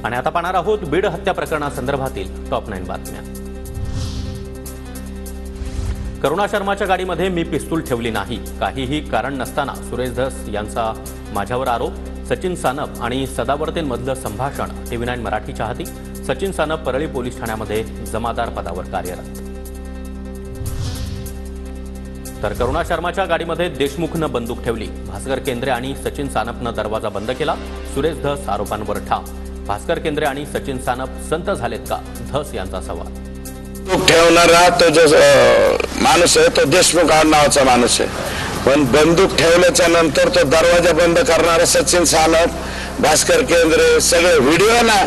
आणि आता पाहणार आहोत बीड हत्या प्रकरणासंदर्भातील टॉप 9 बातम्या। करुणा शर्माच्या गाडीमध्ये मी पिस्तूल ठेवली नाही, काहीही कारण नसताना सुरेश धस यांचा माझ्यावर आरोप। सचिन सानप आणि सदावर्तेंमधलं संभाषण। TV9 मराठी चाहती। सचिन सानप परळी पोलीस ठाण्यामध्ये जमादार पदावर कार्यरत। तर करुणा शर्माच्या गाडीमध्ये देशमुखनं बंदूक ठेवली, भास्कर केंद्रे आणि सचिन सानपनं दरवाजा बंद केला। सुरेश धस आरोपांवर ठाम। भास्कर केंद्रे आणि सचिन सानप संत झालेत का, धस यांचा सवाल। ठेवणारा तो जो माणूस आहे तो देशमुख नावाचा माणूस आहे, पण बंदूक ठेवल्याच्या नंतर तो दरवाजा बंद करणारा सचिन सानप, भास्कर केंद्रे सगळे व्हिडिओ ना।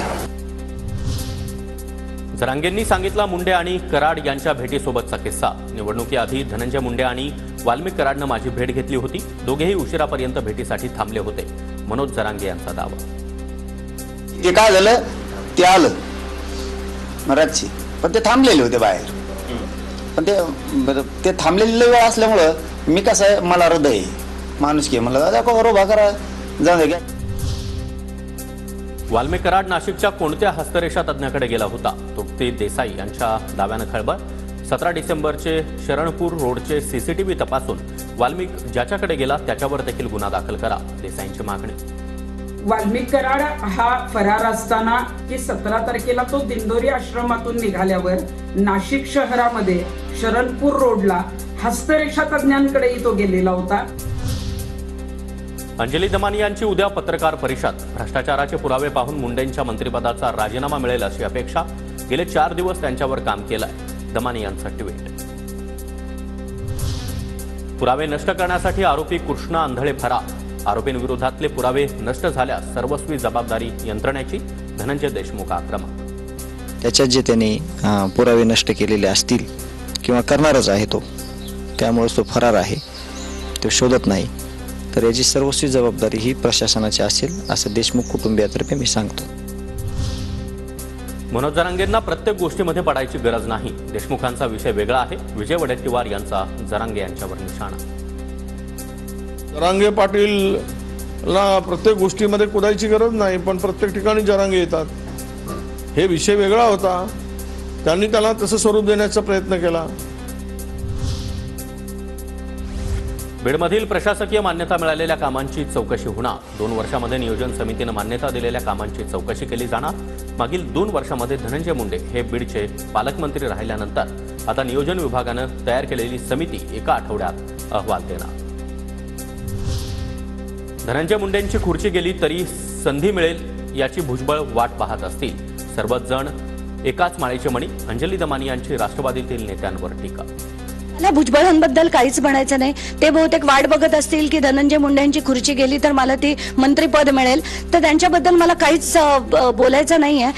जरांगेंनी सांगितला मुंडे आणि कराड यांच्या भेटीसोबतचा किस्सा। निवडणुकीआधी धनंजय मुंडे आणि वाल्मिक कराडनं माझी भेट घेतली होती। दोघेही उशिरापर्यंत भेटीसाठी थांबले होते, मनोज जरांगे यांचा दावा। ते काय झालं, ते आलं मराठी, पण ते थांबलेले होते बाहेर। पण ते थांबलेले वेळ असल्यामुळं मी कसं आहे, मला हृदय माणूस मला उभा करा जाऊ द्या। वाल्मिक कराड नाशिकच्या कोणत्या हस्तरेषा तज्ञाकडे गेला होता, तृप्ती देसाई यांच्या दाव्यानं खळबळ। 17 डिसेंबरचे शरणपूर रोडचे CCTV तपासून वाल्मिक ज्याच्याकडे गेला त्याच्यावर देखील गुन्हा दाखल करा, देसाईंची मागणी। वाल्मिक कराड हा फरार असताना की 17 तारखेला तो दिंडोरी आश्रमातून निघाल्यावर नाशिक शहरामध्ये शरणपूर रोडला हस्तरेषा तज्ञांकडेही तो गेलेला होता। अंजली दमानी यांची उद्या पत्रकार परिषद। भ्रष्टाचाराचे पुरावे पाहून मुंडेंच्या मंत्रिपदाचा राजीनामा मिळेल अशी अपेक्षा। गेले 4 दिवस त्यांच्यावर काम केलंय, दमानी यांचा ट्विट। पुरावे नष्ट करण्यासाठी आरोपी कृष्णा आंधळे फरार। आरोपींविरोधातले पुरावे नष्ट झाल्यास सर्वस्वी जबाबदारी यंत्रणेची, धनंजय देशमुख आक्रमक। त्याच्यात जे त्यांनी पुरावे नष्ट केलेले असतील किंवा करणारच आहे तो, त्यामुळे तो फरार आहे, तो शोधत नाही, तर याची सर्वस्वी जबाबदारी ही प्रशासनाची असेल असं देशमुख कुटुंबियातर्फे मी सांगतो। मनोज जरांगेंना प्रत्येक गोष्टीमध्ये पडायची गरज नाही, देशमुखांचा विषय वेगळा आहे। विजय वडेट्टीवार यांचा जरांगे यांच्यावर निशाणा। जरांगे पाटीलला प्रत्येक गोष्टीमध्ये कुदायची गरज नाही, पण प्रत्येक ठिकाणी जरांगे येतात। हे विषय वेगळा होता, त्यांनी त्याला तसं स्वरूप देण्याचा प्रयत्न केला। बीडमधील प्रशासकीय मान्यता मिळालेल्या कामांची चौकशी होणार। 2 वर्षांमध्ये नियोजन समितीने मान्यता दिलेल्या कामांची चौकशी केली जाणार। मागील 2 वर्षांमध्ये धनंजय मुंडे हे बीडचे पालकमंत्री राहिल्यानंतर आता नियोजन विभागानं तयार केलेली समिती एका आठवड्यात अहवाल देणार। धनंजय मुंडेंची खुर्ची गेली तरी संधी मिळेल याची भुजबळ वाट पाहत असतील। सर्वच जण एकाच माळेचे मणी। अंजली दमानी यांची राष्ट्रवादीतील नेत्यांवर टीका। मला भुजबळांबद्दल काहीच म्हणायचं नाही, ते बहुतेक वाट बघत असतील की धनंजय मुंडेंची खुर्ची गेली तर मला ती मंत्रिपद मिळेल, तर त्यांच्याबद्दल मला काहीच बोलायचं नाहीये।